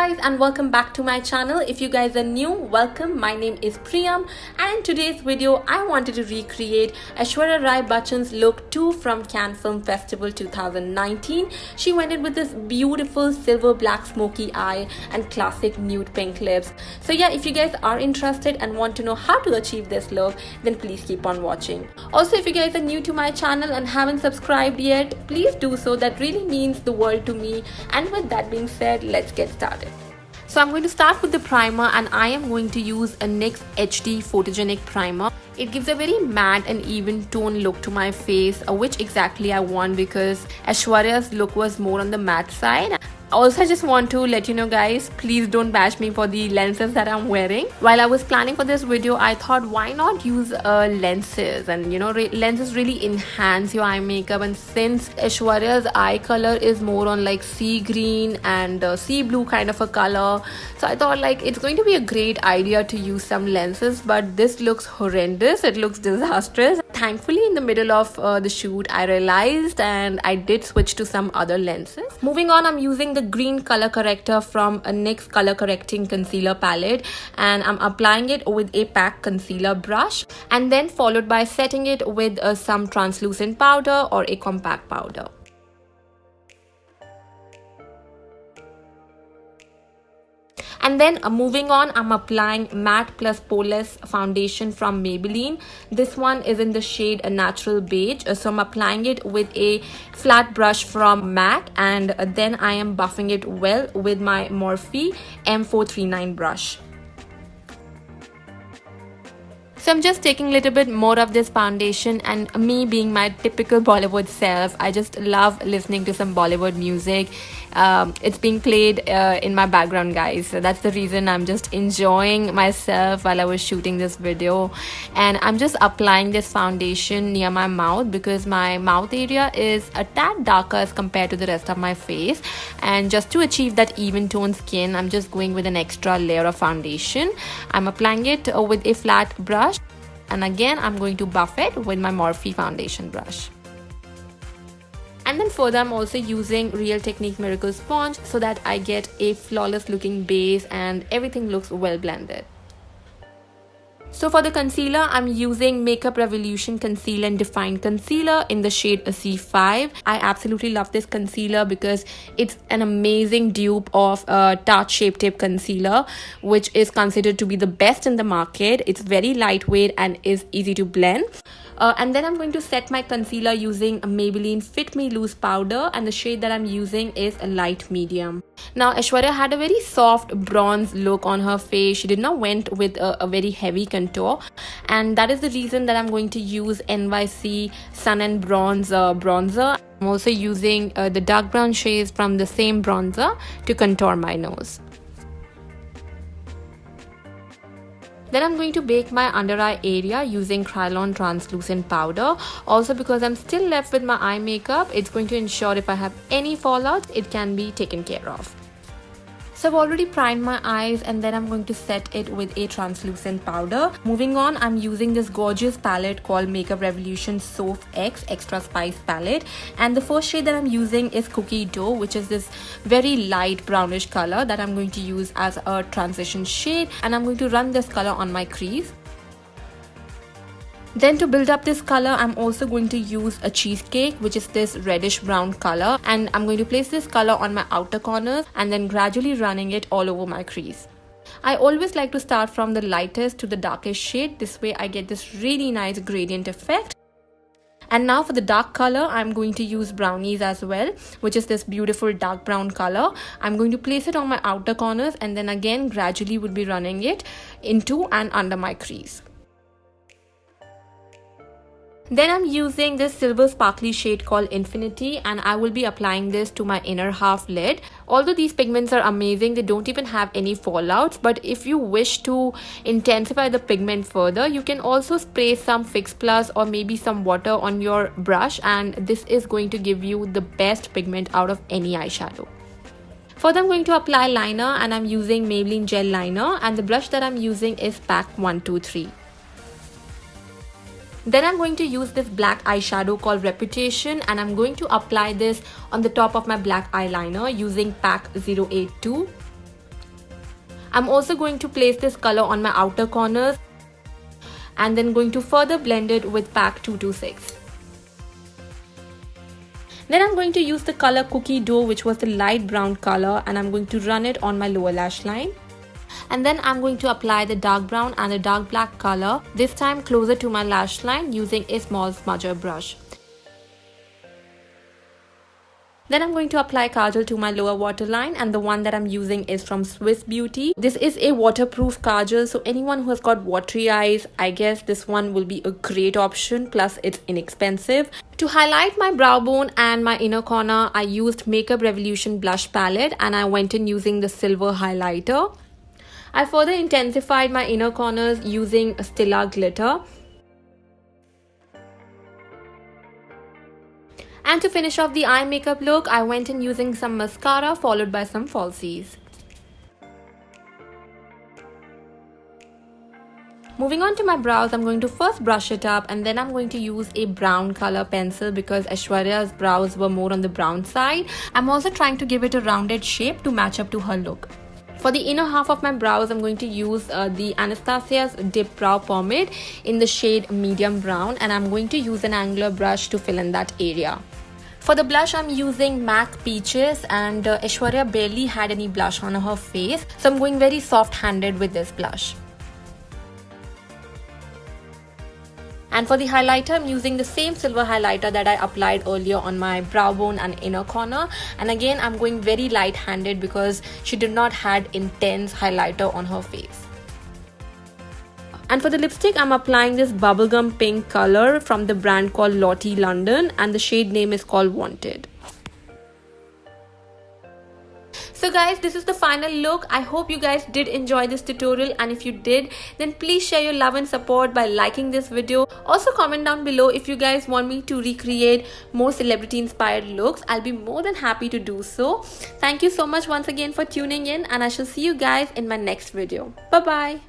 guys, and welcome back to my channel. If you guys are new, welcome. My name is Priyam, and in today's video I wanted to recreate Aishwarya Rai Bachchan's look 2 from Cannes Film Festival 2019. She went in with this beautiful silver black smoky eye and classic nude pink lips. So yeah, if you guys are interested and want to know how to achieve this look, then please keep on watching. Also, if you guys are new to my channel and haven't subscribed yet, please do so. That really means the world to me. And with that being said, let's get started. So I'm going to start with the primer, and I am going to use a NYX HD Photogenic Primer. It gives a very matte and even tone look to my face, which exactly I want because Aishwarya's look was more on the matte side. Also, I just want to let you know guys, please don't bash me for the lenses that I'm wearing. While I was planning for this video, I thought why not use lenses, and you know, lenses really enhance your eye makeup. And since Aishwarya's eye color is more on like sea green and sea blue kind of a color, so I thought like it's going to be a great idea to use some lenses, but this looks horrendous. It looks disastrous. Thankfully, in the middle of the shoot, I realized and I did switch to some other lenses. Moving on, I'm using the green color corrector from a NYX color correcting concealer palette, and I'm applying it with a pack concealer brush, and then followed by setting it with some translucent powder or a compact powder. And then moving on, I'm applying Matte Plus Poreless foundation from Maybelline. This one is in the shade a Natural Beige. So I'm applying it with a flat brush from MAC, and then I am buffing it well with my Morphe M439 brush. So I'm just taking a little bit more of this foundation, and me being my typical Bollywood self, I just love listening to some Bollywood music. It's being played in my background, guys, so that's the reason I'm just enjoying myself while I was shooting this video. And I'm just applying this foundation near my mouth because my mouth area is a tad darker as compared to the rest of my face, and just to achieve that even tone skin, I'm just going with an extra layer of foundation. I'm applying it with a flat brush, and again I'm going to buff it with my Morphe foundation brush. And then further, I'm also using Real Technique Miracle Sponge so that I get a flawless looking base and everything looks well blended. So for the concealer, I'm using Makeup Revolution Conceal and Define Concealer in the shade C5. I absolutely love this concealer because it's an amazing dupe of Tarte Shape Tape Concealer, which is considered to be the best in the market. It's very lightweight and is easy to blend. And then I'm going to set my concealer using Maybelline Fit Me Loose Powder, and the shade that I'm using is a light medium. Now, Aishwarya had a very soft bronze look on her face. She did not went with a very heavy contour, and that is the reason that I'm going to use NYC Sun and Bronze bronzer. I'm also using the dark brown shades from the same bronzer to contour my nose. Then I'm going to bake my under eye area using Kryolan translucent powder. Also, because I'm still left with my eye makeup, it's going to ensure if I have any fallouts, it can be taken care of. So I've already primed my eyes, and then I'm going to set it with a translucent powder. Moving on, I'm using this gorgeous palette called Makeup Revolution Soft X Extra Spice palette, and the first shade that I'm using is Cookie Dough, which is this very light brownish color that I'm going to use as a transition shade, and I'm going to run this color on my crease. Then to build up this color, I'm also going to use a cheesecake, which is this reddish brown color, and I'm going to place this color on my outer corners and then gradually running it all over my crease. I always like to start from the lightest to the darkest shade. This way I get this really nice gradient effect. And now for the dark color, I'm going to use brownies as well, which is this beautiful dark brown color. I'm going to place it on my outer corners, and then again gradually would be running it into and under my crease. Then I'm using this silver sparkly shade called Infinity, and I will be applying this to my inner half lid. Although these pigments are amazing, they don't even have any fallouts, but if you wish to intensify the pigment further, you can also spray some Fix Plus or maybe some water on your brush, and this is going to give you the best pigment out of any eyeshadow. Further, I'm going to apply liner, and I'm using Maybelline Gel Liner, and the brush that I'm using is Pack 123. Then I'm going to use this black eyeshadow called Reputation, and I'm going to apply this on the top of my black eyeliner using Pack 082. I'm also going to place this color on my outer corners and then going to further blend it with pack 226. Then I'm going to use the color Cookie Dough, which was the light brown color, and I'm going to run it on my lower lash line. And then I'm going to apply the dark brown and the dark black color, this time closer to my lash line using a small smudger brush. Then I'm going to apply kajal to my lower waterline, and the one that I'm using is from Swiss Beauty. This is a waterproof kajal, so anyone who has got watery eyes, I guess this one will be a great option, plus it's inexpensive. To highlight my brow bone and my inner corner, I used Makeup Revolution blush palette and I went in using the silver highlighter. I further intensified my inner corners using Stila glitter. And to finish off the eye makeup look, I went in using some mascara followed by some falsies. Moving on to my brows, I'm going to first brush it up and then I'm going to use a brown color pencil because Aishwarya's brows were more on the brown side. I'm also trying to give it a rounded shape to match up to her look. For the inner half of my brows, I'm going to use the Anastasia's Dip Brow Pomade in the shade medium brown, and I'm going to use an angular brush to fill in that area. For the blush, I'm using MAC Peaches, and Aishwarya barely had any blush on her face, so I'm going very soft-handed with this blush. And for the highlighter, I'm using the same silver highlighter that I applied earlier on my brow bone and inner corner. And again, I'm going very light-handed because she did not had intense highlighter on her face. And for the lipstick, I'm applying this bubblegum pink color from the brand called Lottie London, and the shade name is called Wanted. So guys, this is the final look. I hope you guys did enjoy this tutorial, and if you did, then please share your love and support by liking this video. Also comment down below if you guys want me to recreate more celebrity inspired looks. I'll be more than happy to do so. Thank you so much once again for tuning in, and I shall see you guys in my next video. Bye bye.